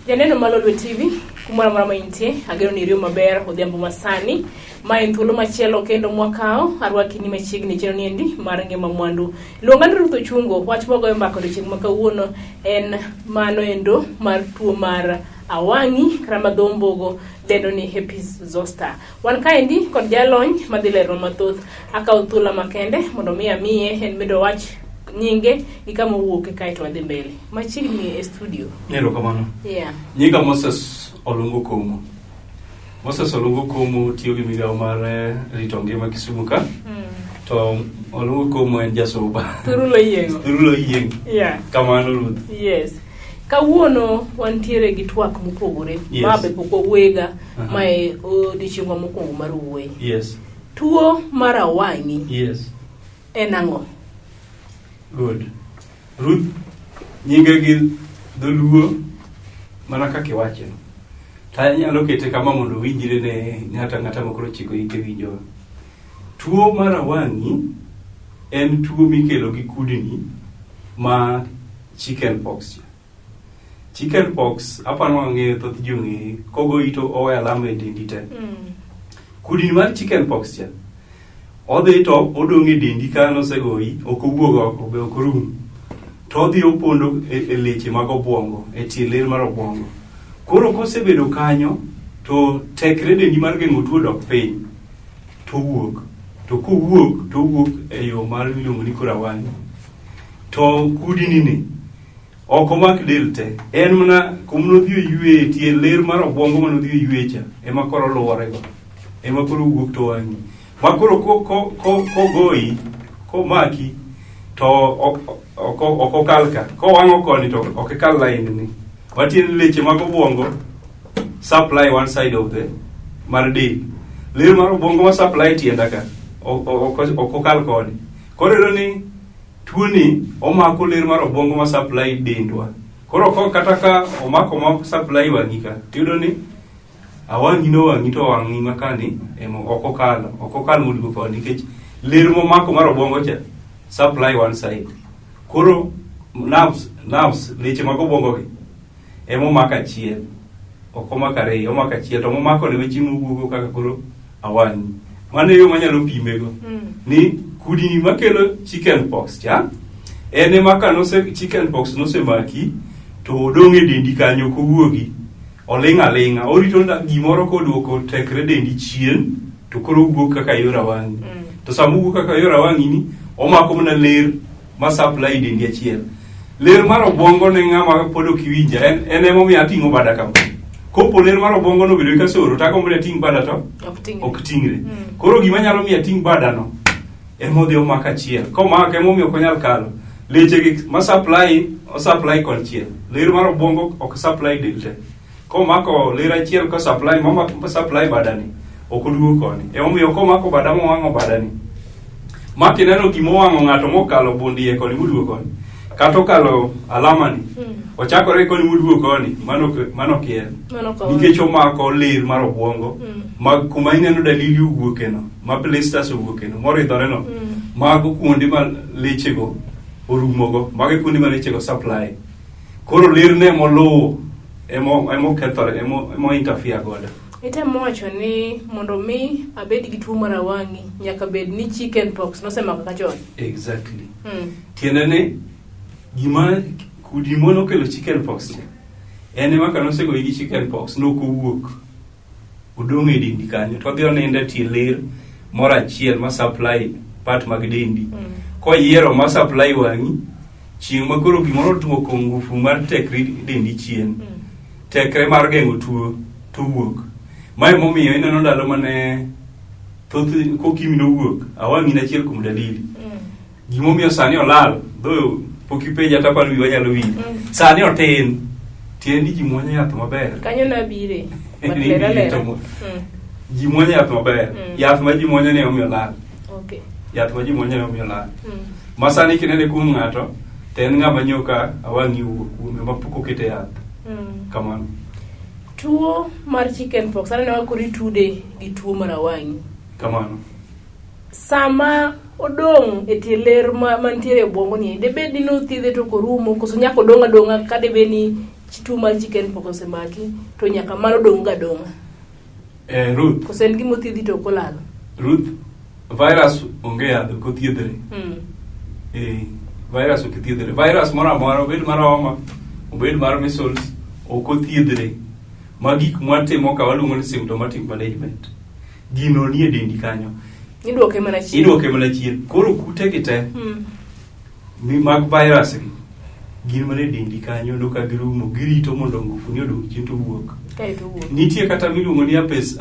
Janeno ma Lolwe Tv, kumora mora ma intie, agero ni rio maber, odhiambo masani, ma en thuolo machielo kendo mwakao, arwaki ni machiegni chero niendi, mar Ngima Mwandu. Luonga ni Ruth Ochungo, wach mogoyo mbako odiochieng' ma kawuono en mano endo mar tuo mar Awang'i, ramadhombogo, dendo ni Herpes Zoster. Wan kaendi kod jalony madhi lero mathoth, akaw thuolo makende mondo mi amiye en medo wach nyinge gi kama owuok kae to wadhi mbele. Machiegni e studio. Nero kamano. Yeah. Nyinga Moses Olungo Komo. Moses Olungo Komo tiyo gi migawo mar rito ngima Kisumu ka. To Olungo Komo en jasoba. Thurulo yiengo. Thurulo yieng. Yeah. Kamano Ruth. Yes. Kawuono wantiere gi twak mopogore. Yes. Mabe poko wega mae odiochieng' mokwongo mar wuoyi. Yes. Tuo mar Awang'i. Yes. En ang'o? Good. Ruth, nyinga gi dholuo mana kaka iwacho. Ta nyalo kete kama mondo winjire ne ng'ata mokoro chiko ike winjo. Tuo mar Awang'i en tuo mikelo gi kudni ma chicken pox. Chicken pox apano ng'eyo thoth jong'e kogo ito owe alama e dendi te. Kudni mar chicken pox cha odhi to odong' e dendi ka nosegoi ok owuog oko be ok rum to odhi opondo e leche mag obwongo e tie ler mar obwongo. Koro kosebedo kanyo to tekre dendi mar geng'o tuo dok piny to wuok to kowuok e yo mar miluongo ni Awang'i. To kudni ni ok omak del te, en mana kuma nodhi oyue tie ler mar obwongo manodhi oyue cha ema koro luwore go, ema koro wuok to wang'i. Makoro kogoi, komaki, to okokalka. Kowang'o koni to okikal line ni. Watien leche mag obwongo supply one side of the mar del. Ler mar obwongo ma supply tienda ka. Okokal koni. Koro ni tuo ni omako ler mar obwongo ma supply dendwa. Koro kata ka omako ma supply wang'i ka. Tiyudo ni Awang'i no wang'i to wang'i makani emo okokal mudugo koni nikech ler momako mar obwongo cha supply one side. Koro nerves leche mag obwongo gi emo maka achiel, ok omako ariyo, omako achiel to momako ne wechiemo wuogo kaka koro Awang'i. Mano yo manyalo pimego ni kudni makelo chicken pox cha ene maka chicken pox nosemaki to odong' e dendi kanyo kowuogi oling'a orito gimoro koduoko tekre dendi chien to koro wuok kaka yor Awang'i. To sama wuok kaka yor Awang'i ni omako mana ler ma supply dendi achiel. Ler mar obwongo ne ng'ama pod ok iwinja en emo mi ating'o bada kama. Kopo ler mar obwongo no bedo ka soro ta kombe ating' bada to ok tingre. Koro gima nyalo mi ating' bada no emo dhi omaka achiel. Komaka emo mi ok onyal kalo. Leche gi ma supply konchiel. Ler mar obwongo ok supply del te. Komako ler achiel ko supply badani ok odugo koni. Emomiyo komako bada mowang'o badani makineno gimowang'o ng'ato mokalo bundie koni mudugo koni kata okalo alama ni ochakore koni mudugo koni mano kiel nikech omako ler mar obwongo kuma ineno dalili owuokeno ma blisters owuokeno moridhore no mago kuonde ma lechego orumogo mago kuonde ma lechego supply. Koro ler ne moluwo emo kethore emo interfere godo. Itemo wacho ni mondo mi abed gi tuo mar Awang'i nyaka bed ni chicken pox nosemako kachon. Exactly. Tiende ni gima kudni mono kelo chicken pox ene maka nosego gi chicken pox no kowuok odong' e dendi kanyo to odhi oninde tie ler moro achiel ma supply part mag dendi. Koyiero ma supply wang'i chieng' ma koro gimoro duoko ngufu mar tekre dendi chien. Tekre mar geng'o tuo to wuok. Mae momiyo ineno ndalo mane thoth kokimi no wuok Awang'i achiel kuom dalili. Gimomiyo sani olal dho pokipenja ta pano wiwa nyalo winjo. Sani otin tiendi ji muonyo yath maber. Kanyo na bire. Ji muonyo yath maber. Yath ma ji muonyo ne omiyo lal. Okay. Yath ma ji muonyo ne omiyo lal. Masani kinene kuom ng'ato ten ng'ama nyoka Awang'i wuok kuome ma pok okete yath. Kamano. Tuo mar chicken pox aneno kuri tude gi tuo mar Awang'i. Kamano. Sama odong' e tie ler mantiere e obwongo ni debed ni nothiedhe to korumo koso nyaka odong' adong'a ka debe ni tuo mar chicken pox osemaki to nyaka mano dong' ga dong'. Ruth. Kose en gima thiedhi to kolal. Ruth, virus onge yadh kothiedhre. Virus ok thiedhre. Virus moro amora obed mar homa, obed mar measles, ok othiedhre. Magik mwatimo ka waluongo ni symptomatic management. Gino nie dendi kanyo. Iduoke mana chien. Koro kute kite. Mi mag virus gin mane dendi kanyo no ka girumo girito mondo ngufuni odong chien to wuok. Nitie kata miluongo ni herpes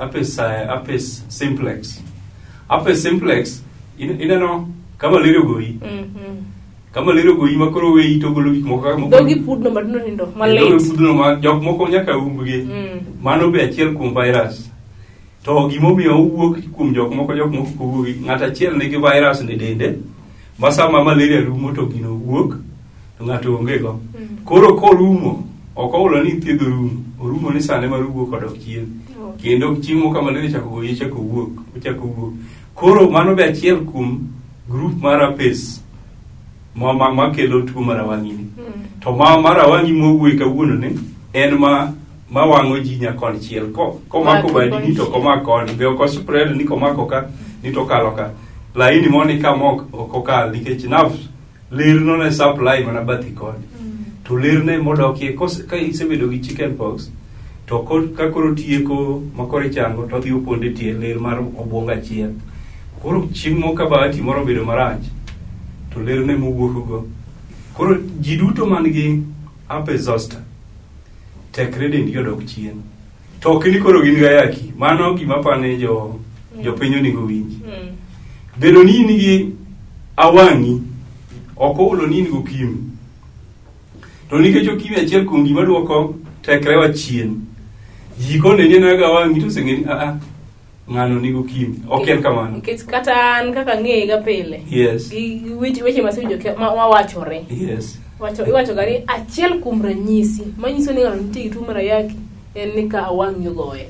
simplex. Herpes simplex ineno kama lero goyi. Kama lero goyi makoro weyi to golo gik moko kama dogi pudno madno malet. Dogi pudno ma jok moko nyaka umbgi. Mano be achiel kuom virus. To gimomiyo owuok kuom jok moko kowuogi ng'ata achiel nigi virus ne dende. Masama malaria rumo to gino wuok to ng'ato onge go. Koro korumo ok owulo ni thiedho rumo ni sane mar wuok odok chien. Kendo chiemo kama malaria chako goyi chako wuok. Koro mano be achiel kuom group mar herpes ma kelo tuo mar Awang'i ni. To mar Awang'i mowuok kawuono ni en ma wang'o ji nyakon chiel komako badi ni to komako ni be ok spread ni komako ka ni to kalo ka laini moni ka mok okokal nikech nerves ler no ne supply mana bathi koni to ler ne modokie ka isebedo gi chicken pox to ka koro tieko makore chango to dhi oponde tie ler mar obwonga chiel koro chieng' moka bahati moro bedo marach to ler ne mowuok go koro ji duto man gi herpes zoster tekre dendi odok chien to kini koro gin ga yaki mano gima pane jo piny onego winji bedo ni nigi Awang'i ok owulo ni go kim to nikech okimi achiel kuom gima duoko tekre wa chien jiko ne ni ga Awang'i to sengeni ng'ano nigo kim ok en kamano nikech kata an kaka ng'eye ga pile gi weche masewinjo ma wachore iwacho gari achiel kuom ranyisi manyiso ni ng'ano nitie gi tuo mar ayaki en ni ka Awang'i ogoye.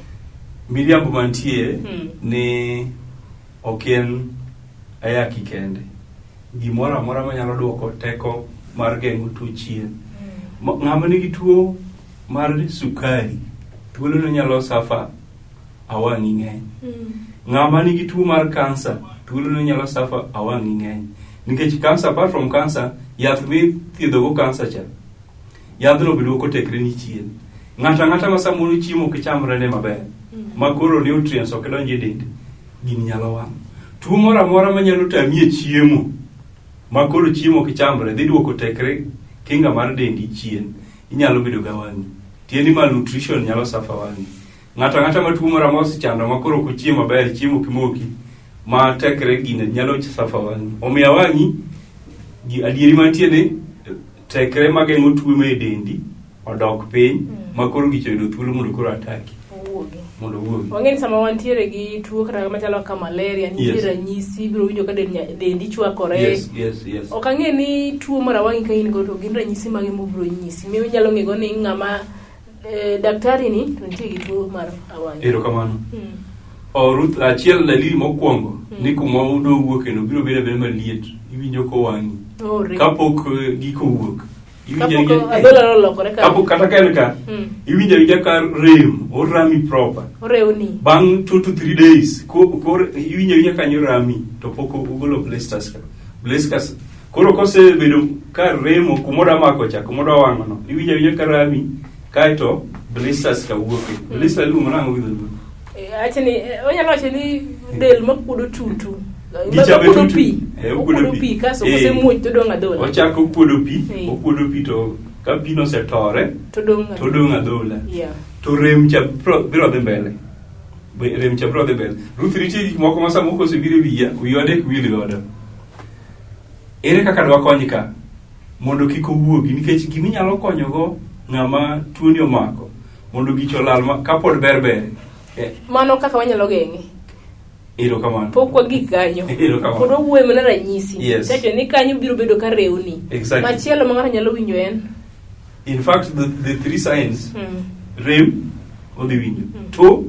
Miriambo mantie ni ok en ayaki kende gimoro amora manyalo duoko teko mar geng'o tuo chien. Ng'ama nigi tuo mar sukari thuolo no nyalo safa Awang'i ng'eny. Ng'ama nigi tuo mar kansa thuolo no nyalo safa Awang'i ng'eny. Nikech cancer, apart from cancer, yath mi thiedho go cancer cha yadhno be duoko tekre ni chien. Ng'ata ma samoro chiemo kichamre ne maber makoro nutrients ok donje dende gini nyalo wang'. Tuo moro amora manyalo tamie chiemo makoro chiemo kichamre dhi duoko tekre kinga mar dendi chien inyalo bedo ga Awang'i. Tieni malnutrition nyalo safa Awang'i. Ng'ata ma tuo moro amora sichando makoro ko chiemo maber chiemo kimoki ma tekre gine nyalo safa Awang'i. Omiyo Awang'i gi adieri mantie ni tekre mageng'o tuo me dendi odok piny makoro gichodo thuolo mondo koro ataki mondo wuogi. Wang'eni sama wantiere gi tuo kata machalo ka malaria nitie ranyisi biro winjo ka dendi chwakore. Yes. Ok ang'e ni tuo mar Awang'i ka in go to gin ranyisi mage mobiro nyisi miyo nyalo ng'ego ni ng'ama daktari ni to nitie gi tuo mar Awang'i. Erokamano. Ruth achiel dalili mokwongo ni kuma udo wuok eno biro bedo maliet iwinjo ko Awang'i kapok giko wuok kapok kata ka iwinjo ka rem orami proper orewni bang 2 to 3 days kor iwinjo kanyo rami to pok ogolo blisters koro kose bedo ka remo kumoda mako cha kumoda wang'o no iwinjo ka rami kaito blisters ka wuoke blisters lu manango gido acheni onyalo acheni del makuodo tutu okuodo pi kaso kosemuoch to dong' adhola ochako okuodo pi to ka pi no setore to dong' adhola to rem cha biro dhi mbele Ruth nitie gik moko ma samoko osebiro wiya adek wil godo ere kaka dwa kony ka mondo kik owuogi nikech giminyalo konyogo ng'ama tuoni omako mondo gicho lal kapod ber mano kaka wanyalo geng'e. Erokamano. Pok wagik kanyo. Pod wawuoyo mana ranyisi. Seche ni kanyo biro bedo ka rewni. Machielo ma ng'ato nyalo winjo en. In fact the 3 signs rem odhi winjo. To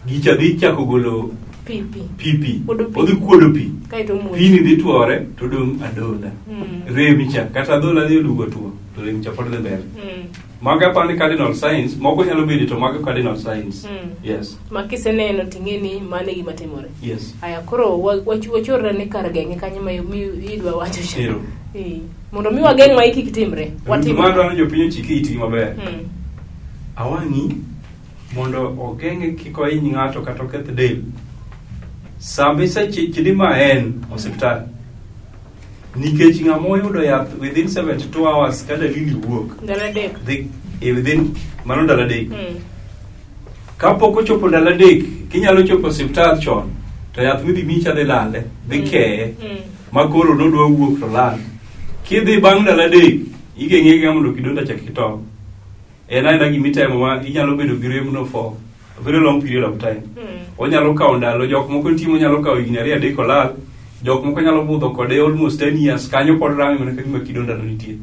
gicha dhi chako golo pipi. Odhi kuodo pi. Kaito muoch. Pi ni dhi tuore to dong' adhola. Rem cha kata adhola dhi lugo tuo to rem cha pod dhi ber. Maga pani cardinal signs, moko nyalo bedo to maga cardinal signs. Yes. Makiseneno tingeni mane gima timore. Yes. Aya koro wachorra ne kar geng'e kanyo ma idwa wacho cha. Mondo mi wageng' ma iki kitimre. Watimo mano jopiny chiki iti maber. Awang'i mondo ogeng'e kik ohiny ng'ato kata oketh del. Sambe chidi ma en osiptal. Nikech ng'ama oyudo yath within 72 hours kada dalili wuok. Ndalo adek. Within mano ndalo adek. Kapok ochopo ndalo adek, kinyalo chopo osiptal chon, to yath midhi micha dhi lale, dhi keye, ma koro nodwa wuok to lal. Kidhi bang' ndalo adek, igeng'e mondo kidonda chak kitop. En aina gimitemo ma inyalo bedo gi remno for a very long period of time. Onyalo kawo ndalo, jok moko timo nyalo kawo higni 2-3 olal. Jok moko nyalo budho kode almost 10 years kanyo pod rangi mana kagima kidonda no nitie.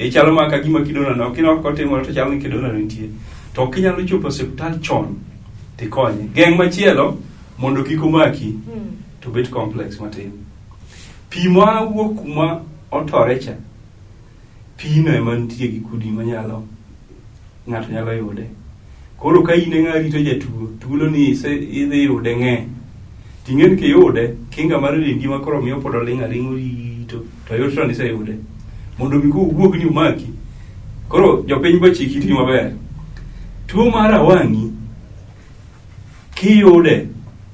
Chalo ma kagima kidonda no kino kotimo to chalo ni kidonda no nitie. To kinyalo chopo hospital chon tikonye. Geng' machielo mondo kik omaki to bet complex matin. Pi ma wuok kuma otore cha. Pi no ema nitie gi kudi manyalo ng'ato nyalo yude. Koro ka in ng'ari to jatuo, tulo ni idhi yude ng'e. Tingen ke yude, kinga mar dendi ma koro miyo pod oling' aling' rito, to yot to nise yude. Mondo mi ko wuog ni umaki. Koro jopiny bo chiki ti maber. Tuo mar Awang'i kiyude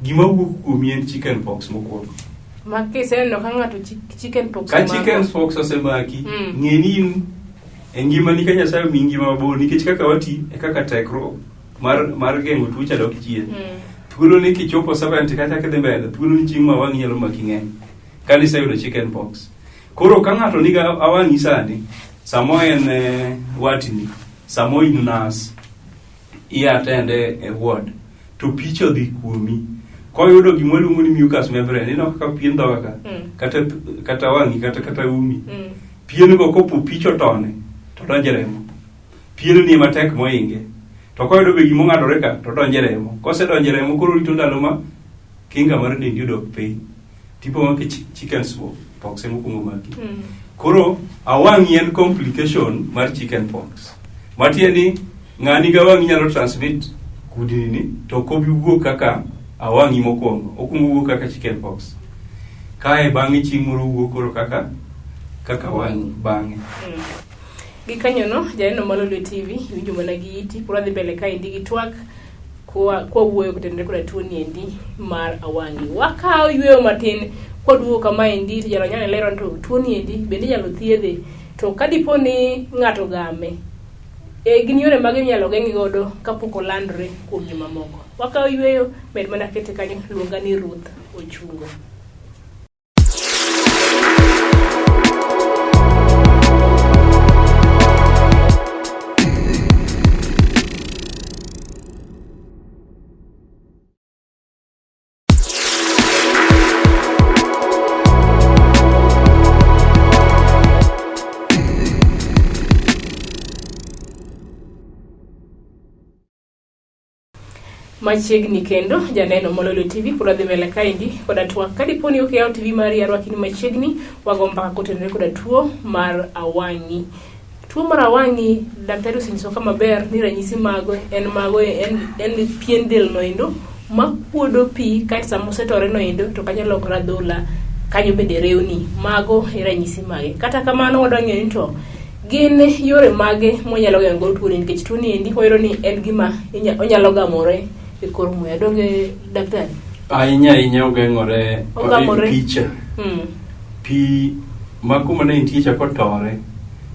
gima wuok kuomi en chicken pox mokwongo. Makiseno ka ng'ato chicken pox ka chicken pox osemaki, ng'eni in e ngima ni kanya sayo mi ngima mabor nikech kaka wati e kaka tekro mar geng'o tuoche dok chien. Thuolo ni kichopo 70 kata kidhi mbele, thuolo ni chieng' ma Awang'i nyalo maki ng'eny. Ka niseyudo chicken pox. Koro ka ng'ato niga Awang'i sani, samo en watni, samo in nas, i-attend e ward, to picho dhi kuomi. Koyudo gima luongo ni mucus membrane, ino kaka pien dhoga kata Awang'i kata umi. Pien go kopo picho tone, to donje remo. Pien ni matek moinge. To koyudo be gimo ng'adore ka to donje remo. Kose donje remo koro rito ndalo ma kinga mar dendi dok piny. Tipo ma chicken pox emokuongo maki. Koro Awang'i en complication mar chicken pox. Matieni ng'ani ga Awang'i nyalo transmit kudini ni to kobi wuok kaka Awang'i mokwongo. Okuongo wuok kaka chicken pox. Kae bang'e chieng' moro wuok koro kaka Awang'i bang'e. Gikanyo no, janeno ma Lolwe TV, winjo mana gi iti, pura dhi mbele ka indi gi twak, kwa wuoyo kutendere kuna tuo ni endi mar Awang'i. Wakao yueo matin, kwa duo kama indi, tijalo nyane lero nto tuo ni endi, bendi jalo thiedhe, to kadipo ni ng'ato game, gini yore magi nyalo geng'i godo kapoko landre kuom joma moko. Wakao yueo, med mana kete kanyo, luonga ni Ruth Ochungo. Machiegni kendo janeno ma Lolwe TV pura dhi mbele kaendi koda twak kadiponi ok yaw TV mari arwakini machiegni wago mpaka kotenore koda tuo mar Awang'i. Tuo mar Awang'i daktari osenyiso kama ber ni ranyisi mago en pien del noendo makuodo pi kae sama osetore noendo to kanyo lokra dhola kanyo bende rewni mago e ranyisi mage. Kata kamano wadwa ng'eyo ni to gin yore mage monyalo geng'o godo tuo ni nikech tuo ni endi wayudo ni en gima onyalo gamore e kor muya. Donge daktari? Ahinya ogeng'ore picha. Pi ma kuma ne nitie cha kotore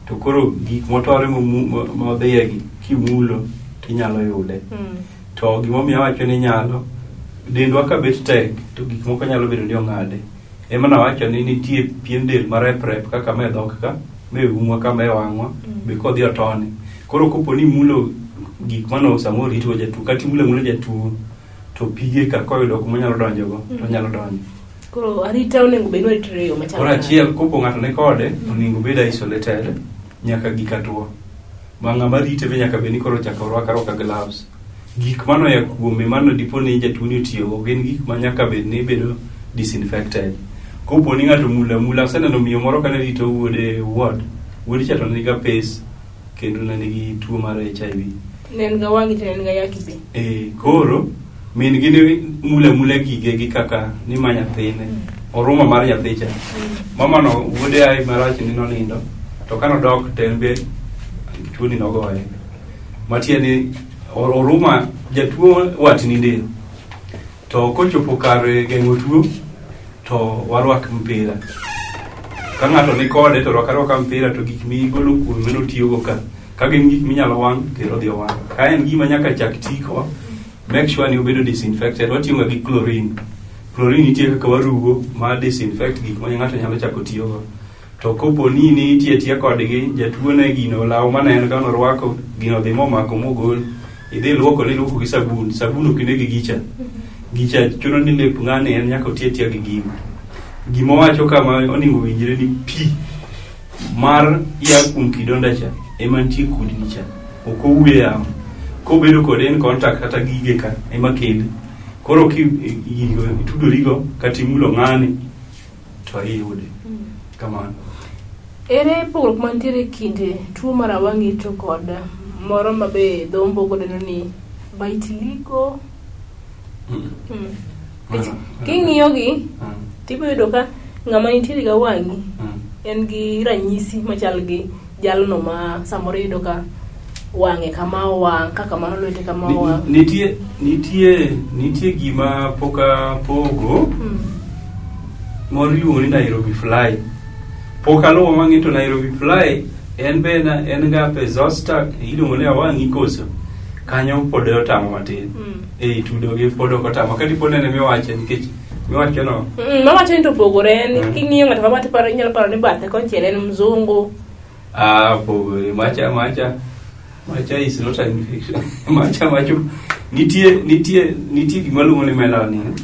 to koro gik motore modhiyegi kimulo tinyalo yude. To gimomiyo awacho ni nyalo dendwa ka bet tek to gik moko nyalo bedo ni ong'ade. Ema nawacho ni nitie pien del marep kaka me dhok ka me umwa ka me wang'wa be kodhi otone. Koro kopo ni mulo gik mano samoro rito jatuo kati mulo jatuo to pige ka koyudo kuma nyalo donjo go to nyalo donjo. Koro arita onego bed ni ritre yo machalo. Koro achiel kopo ng'ato ne kode onego bed isolated nyaka gika tuo. Bang'a marite be nyaka beni koro chako rwaka gloves. Gik mano ya kuome mano dipo ni jatuo ni tiyo go gin gik ma nyaka bed ni bedo disinfected. Kopo ni ng'ato mula seneno miyo moro kane rito wuode ward cha to niga pace kendo ne nigi tuo mar HIV. Nen ga wangi to nen ga yaki be. Koro min gini mula gige gi kaka ni ma nyathine oruma mar nyathicha. Mama no wuode ai marach ni no nindo to kano dok tembe tuo ni nogoye. Matie ni oruma jatuo watni del. To kochopo kar geng'o tuo to warwak mpira. Ka ng'ato ni kode to rwaka mpira to gik migolo kuom meno tiyogo ka gin gik minyalo wang' kendo dhi wang'. Ka en gima nyaka chak tiko, make sure ni obedo disinfected. Watiyo gi chlorine. Chlorine nitie kaka warugo ma disinfect gik ma ng'ato nyalo chako tiyogo. To kopo ni nitie kodgi, jatuo ne gino law maneno ka norwako gino dhi momako mogol, idhi luoko gi sabun. Sabun ok ne gi gicha chuno ni lep ng'ane en nyaka otiya gi gimo. Gimo wacho kama oningo winjre ni pi mar ya kuom kidonda cha ema nitie kudni cha. Ok owuye yamo. Kobedo kod en contact kata gige ka ema kele. Koro itudorigo kata imulo ng'ane to iyude. Kamano. Ere pogruok mantiere kinde tuo mar Awang'i to kod moro mabe dhombo godeno ni vitiligo? King'iyogi tipo yudo ka ng'ama nitiere ga Awang'i en gi ranyisi machal gi jalno ma samoro yudo ka wang'e kama wang' kaka mano lwete kama wang'. Nitie gima poka pogo moro iluongo ni Nairobi fly. Poka luwo mang'e to Nairobi fly en ga pe Zoster iluongo ni Awang'i koso kanyo pod otamo matin. Tudo gi pod ok otamo kati pod nene miwache nikech miwacho no. Mawacho ni to pogore en king'iyo ng'ato kama tiparo inyalo paro ni bathe konchiel en mzungu. Pogore macha is not an infection. Macho nitie gima luongo ni melanin.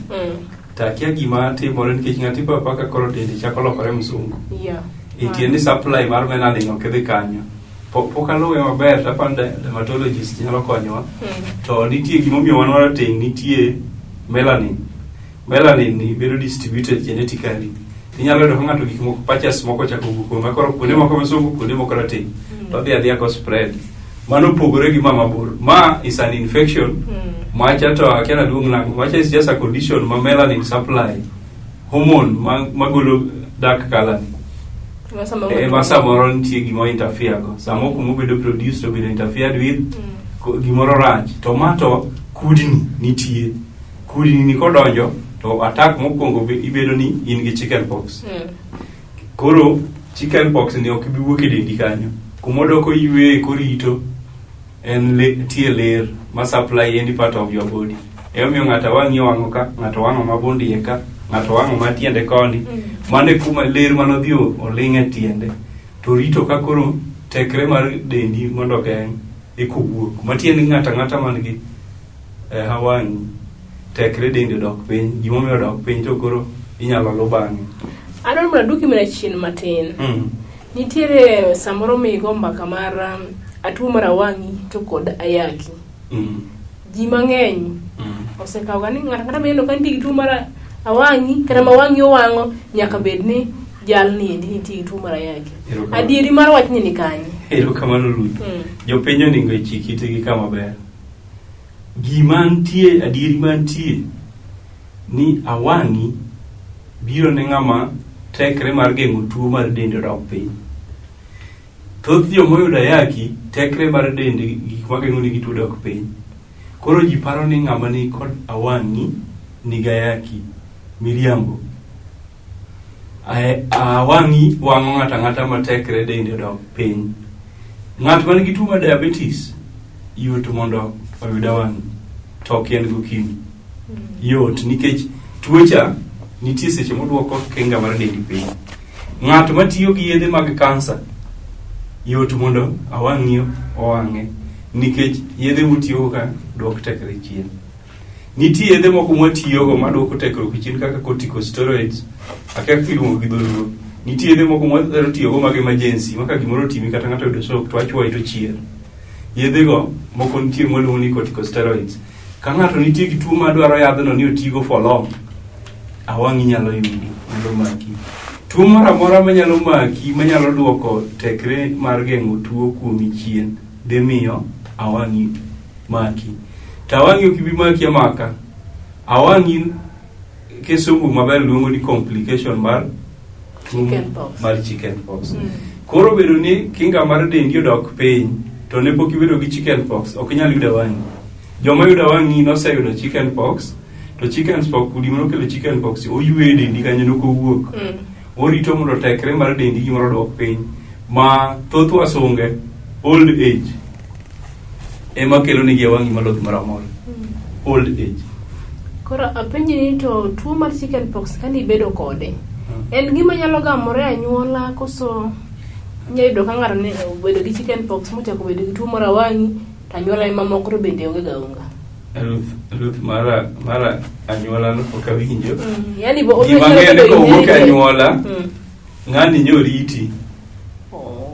Takia gima timore nikech ng'ati paka koro dende chako lokore mzungu. Itiende supply mar melanin ok dhi kanyo. Poka luwe maber tapanda dermatologist nyalo konyowa. To nitie gimomiyo wan warateng' nitie melanin. Melanin ni bedo distributed genetically. Inyalo yudo ng'ato gik moko patches moko chako wuok makoro kuonde moko mzungu kuonde moko rateng'. To dhi adhiya ko spread. Mano pogore gi mama bur. Ma is an infection. Macha to akiana duong' nango. Macha is just a condition ma melanin supply hormone magolo dark color. Samoro nitie gima interfere go. Samoro kuma bedo produced to be interfered with gimoro rach. Tomato kudni nitie. Kudni ni kodonjo to attack mokwongo ibedo ni in gi chicken pox. Koro chicken pox ni ok bi wuok e dendi kanyo. Kumodoko ywe korito en tie ler ma supply any part of your body. Miyo ng'ato Awang'i wang'o ka, ng'ato wang'o mabondi ka, ng'ato wang'o matiende koni. Mane kuma ler manodhi oling'e tiende. To rito ka koro tekre mar dendi mondo geng' ikowuok. Matiende ng'ata man gi Awang'i tekre dendi dok piny. Gimomiyo dok piny to koro inyalo lu bang'e. Adon mna duki mena chien matin. Nitiere samoro migo mbaka mar atuo mar Awang'i to kod ayaki. Ji mang'eny osekawo ga ni ng'ata bendo ka nitie tuo mar Awang'i kata ma Awang'i owang'o nyaka bed ni jalni endi nitie tuo mar ayaki. Adieri mar wachni ni kanye? Erokamano Ruth. Jopiny onego chik itgi kama ber. Gimantie adieri mantie ni Awang'i biro ne ng'ama tekre mar geng'o tuo mar dende dok piny. Thoth joma oyudo ayaki tekre mar dende gik mageng'o nigi tuo dok piny. Koro ji paro ni ng'ama ni kod Awang'i nigi ayaki miriambo. Awang'i wang'o ng'ata ma tekre dende dok piny. Ng'at man gi tuo mar diabetes yot mondo oyud Awang'i to ok en gokimi. Yot nikech tuocha nitie seche moduoko kinga mar dendi piny. Ng'at matiyo gi yedhe mag kansa yot mondo Awang'i owang'e nikech yedhe mutiyo ka duok tekre chien. Nitie yedhe moko mwatiyogo maduoko tekre chien kaka corticosteroids akak iluongo gi dholuo. Nitie yedhe moko mwatiyogo mag emergency maka gimoro timi kata ng'ato yudo shock to achwoyo to chier. Yedhe go moko nitie mwaluongo ni corticosteroids. Ka ng'ato nitie gi tuo madwaro yadhno ni otigo for long, Awang'i nyalo yudi nyalo maki. Tuo moro amora manyalo maki manyalo duoko tekre mar geng'o tuo kuomi chien dhi miyo awang'i maki. To awang'i ok bi maki amaka. Awang'i kesomo maber luongo ni complication mar chicken pox. Koro bedo ni kinga mar dendi odok piny to ne pok ibedo gi chicken pox ok nyal yudo awang'i. Joma yudo awang'i noseyudo chicken pox, to chicken pox kudi moro kelo chicken pox oywe dendi kanyo no kowuok. Orito mondo tekre mar dendi gimoro dok piny ma thoth wasunge old age ema kelo nigi awang'i maloth maramol. Old age. Koro apenji ni to tuo mar chicken pox kani bedo kode en gima nyalo gamore anyuola koso nyayudo ka ng'ato ne bedo gi chicken pox mochako bedo gi tuo mar awang'i to anyuola ema moko bende onge ga unga. Ruth mara anyuola no ok awinjo. Yani bo gima ng'ene ko wuok anyuola ng'ani nyoriti.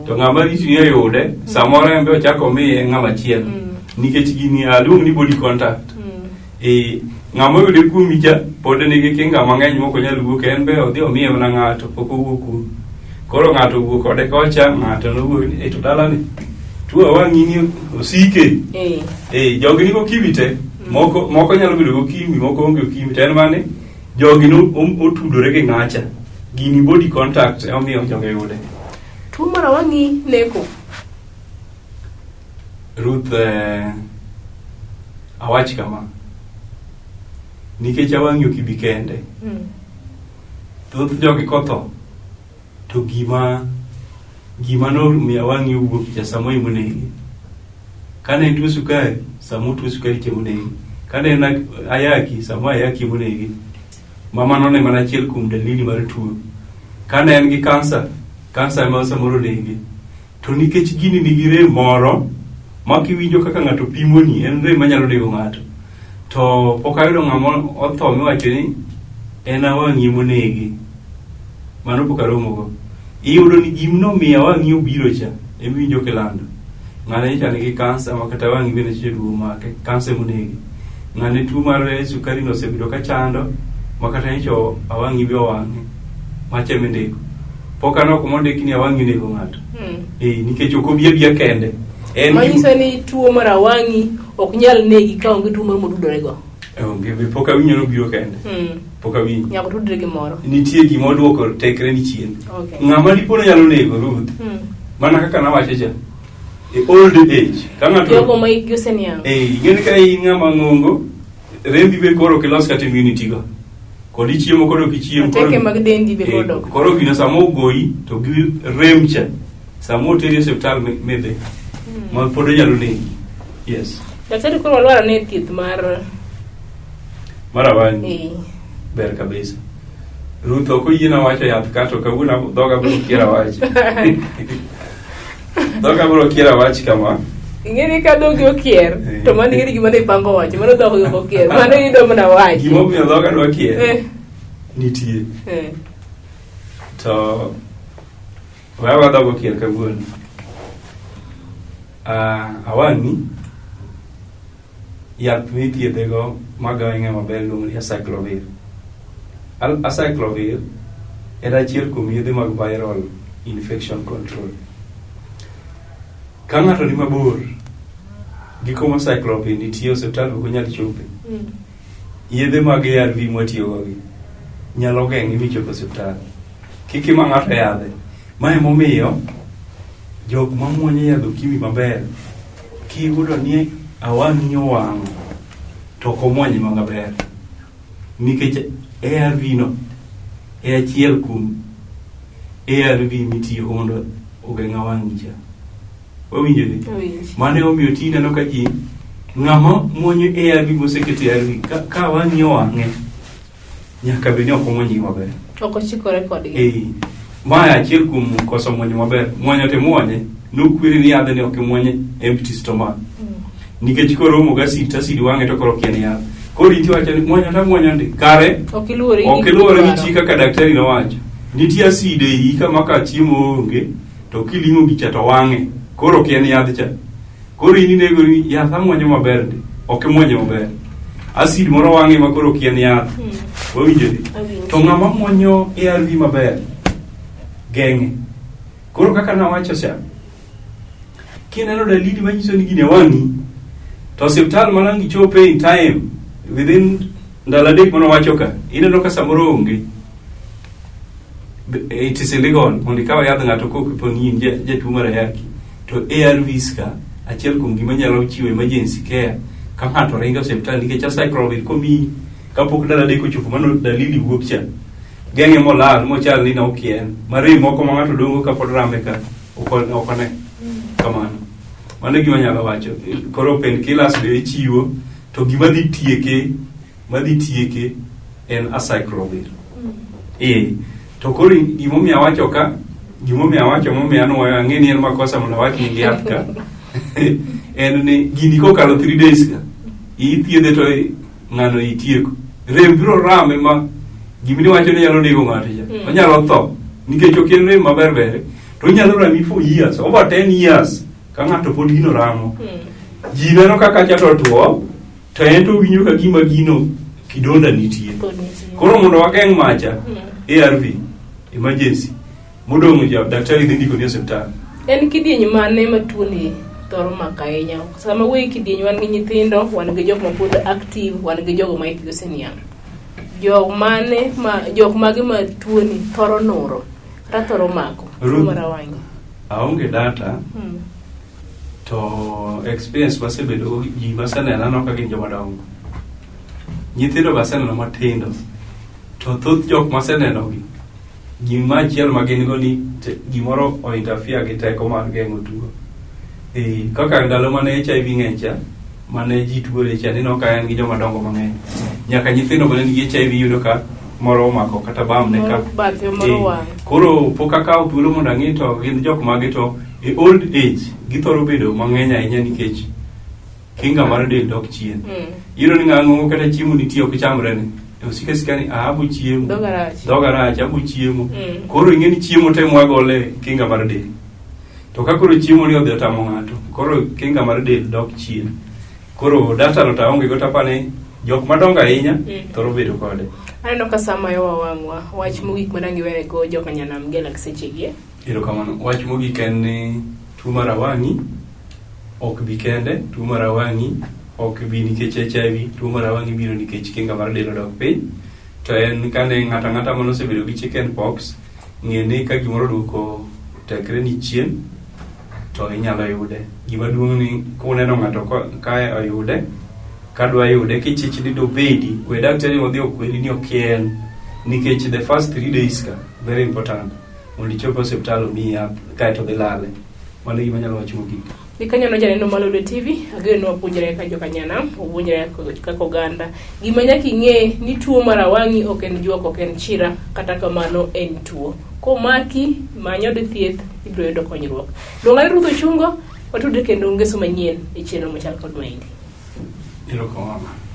To ng'ama riti ni yude samoro embe ochako miye ng'ama chielo nikech gini aluong ni body contact. Ng'ama yude kuomi cha pod nigi kinga mang'eny moko nyalo wuok en be odhi omiye mana ng'ato pok owuok kuomi. Koro ng'ato wuok kode kocha ng'ato nowuok to dalani tuo awang'i ni osike. Jogi ni gokiwi te moko nyalo bedo gokiwi moko onge gokiwi to en mane jogi no otudore gi ng'acha gini body contact omiyo jogi yude. Tuo mar awang'i neko Ruth awach kama nikech awang'i ok ibi kende. Thoth jogi kotho to gima no miyo awang'i wuok cha samo imonegi. Kane tuo sukari samo tuo sukari chemonegi. Kane na ayaki samo ayaki monegi. Mama no ne mana achiel kuom dalili mar tuo. Kane en gi kansa ma samoro negi. To nikech gini nigi rem moro ma kiwinjo kaka ng'ato pimoni en rem manyalo nego ng'ato. To pok ayudo ng'ama otho miwacho ni en awang'i monegi. Mano pok aromogo. Iyudo ni gimno miyo awang'i obiro cha emiwinjo kilando. Ng'ane cha nigi kansa ma kata awang'i bende cheduo make kansa monegi. Ng'ane tuo mar sukari no osebedo ka chando ma kata nicho awang'i bi owang'e macheme ndiko. Pok anoko mondiki ni awang'i nego ng'ato. Nikech ok obiya kende. Manyiso ni tuo mar awang'i ok nyal negi ka onge tuo mar modudore go. Onge pok awinjo no biro kende. Pok awinjo. Nyako tudre gimoro. Nitie gima duoko tekre ni chien. Ng'ama lipo nyalo nego Ruth. Mana kaka nawacho cha. Old age. Ka ng'ato jogo ma igoseniang. Ng'eni ka in ng'ama ng'ongo rembi be koro kilos kata immunity go. Kod chiemo koro kichiemo koro teke mag dendi be koro koro gina samo goyi to gi remcha samo teri hospital medhe ma pod nyalo negi. Yes. Daktari koro walwara ne thieth mar awang'i. Ber kabisa. Ruth ok oyiena wacho yath kato kawuono dhoga biro kiera wach. Dhoga biro kiera wach kama. Ingeni ka dhogi okier to mano ingeni gima ne ipango wacho mano dhogi okier mano yudo mana wach. Gima omiyo dhoga dwa kier nitie. To wawa dhogo kier kawuono. Awang'i yath mithiedhego mageng'e maber luongo ni acyclovir. Acyclovir en achiel kuom yedhe mag viral infection control. Ka ng'ato ni mabor gi kuma acyclovir nitie osiptal ok onyal chope. Yedhe mag ARV mwatiyogo gi nyalo geng'e michopo osiptal. Kik ima ng'ato yadhe. Ma emomiyo jok mamuonyo yadho kimi maber kiyudo ni awang'i owang'o to ok omuonye maber nikech ARV no e achiel kuom ARV mitiyo mondo ogeng' awang'i cha. Owinjo ni mane omiyo tineno ka ji ng'ama muonyo ARV mosekete ARV ka awang'i owang'e nyaka bed ni ok omuonye maber. Ok ochikore kodgi. Ma achiel kuom koso muonyo maber. Muonyo te muonye nokwiri ni yadhe ni ok muonye empty stomach. Nikech koro omo acid wang'e to koro kien yath. Koro iti wacho ni muonyo ndi kare ok iluore gi chika ka daktari nowacho. Nitie acid e iyi kama ka chiemo onge to kiling'o gicha to wang'e. Koro kien yath cha. Koro ini nego ni yath amuonyo maber ndi ok muonye maber. Acid moro wang'e ma koro kien yath. Owinjo ni. To ng'ama muonyo ARV maber geng'e. Koro kaka nawacho cha, kineno dalili manyiso ni gini Awang'i, to osiptal mana gichope in time, within ndalo adek mano wacho ka, ineno ka samoro onge. It is illegal, mondo ikaw yadh ng'ato koponi in jatuo mar ayaki, to ARVs ka, achiel kuom gima nyalo chiwo emergency care, ka ng'ato ringo osiptal nikech acyclovir komi kapok ndalo adek ochopo, mano dalili wuok cha. Geng'e molal mochal ni naukien, mari moko ma ng'ato dongo kapod rame ka, okone kamano. Mano gima nyalo wacho. Koro painkillers be ichiwo, to gima dhi tieke en acyclovir. To koro gimomiyo awacho ka, momiyo ang'e ni en makosa mondo awach ni yath ka, en ni gini kokalo 3 days ka, ithiedhe to ng'ano itieko. Rem biro rame ma gimini wacho ni nyalo nego ng'ato cha. Onyalo tho, nikech ok en rem maber, to onyalo rami for years, over 10 years, ka ng'ato pod gino ramo. Ji neno kaka cha to tuo, to en to winjo ka gima gino kidonda nitie. Koro mondo wageng' macha, ARV, emergency, modong' daktari dhi ndiko ni osiptal. En kidieny mane ma tuo ni thoro mako ahinya? Sama wuoyi kidieny, wan gi nyithindo, wan gi jok ma pod active, wan gi jogo ma hikgi oseniang'. Jok mage ma tuo ni thoro noro, kata thoro mako, tuo mar Awang'i? Aonge data, to experience masebedo ji maseneno ka gin joma dongo. Nyithindo maseneno matindo, to thoth jok maseneno gi, gima achiel ma gin go ni gimoro o interfere gi teko mar geng'o tuo. Kaka ndalo mane HIV ng'eny cha, mane ji tuore cha, nino ka en gi joma dongo mang'eny. Nyaka nyithindo bende nigi HIV yudo ka moro omako kata bam ne ka. Koro pok akawo thuolo mondo ang'i to gin jok mage, to e old age githoro bedo mang'eny ahinya nikech kinga mar del dok chien. Iro ni ng'ang'o kata chiemo nitie ok chamre ne. Osike sikani abu chiemo. Dogara abu chiemo. Koro ing'e ni chiemo te mwagole kinga mar del. To ka koro chiemo ni odhi otamo ng'ato, koro kinga mar del dok chien. Koro data no taonge go tapane jok madongo ahinya thoro bedo kode. Aneno ka sama yo Awang'wa, wach mogik madangi wene go joka nyanam gela kisechegie. Kamano, wach mogik en ni tuo mar Awang'i ok bi kende, tuo mar Awang'i ok bi nikech HIV, tuo mar Awang'i biro nikech kinga mar del odok piny. To en kane ng'ata mano osebedo gi chicken pox, ng'ene ka gimoro duoko tekre ni chien, to inyalo yude. Gima duong' ni kuneno ng'ato ka oyude, kadwa yude kichich ni dobedi, we daktari modhi okweni ni okien, nikech the first 3 days ka, very important, mondo ichop osiptal omiyi yath, kaeto dhi lale. Mano gima nyalo wacho mogik. Nikanyano janeno mar Lolwe TV, ageno wapuonjre ka joka nyanam, wapuonjre kaka oganda. Gima nyaka ing'e ni tuo mar Awang'i ok en juok, ok en chira, kata kamano en tuo. Komaki, manyod thieth, ibiro yudo konyruok. Luong'are Ruth Ochungo, watude kendo Ngeso manyien e chenro machal kod maendi. Erokamano.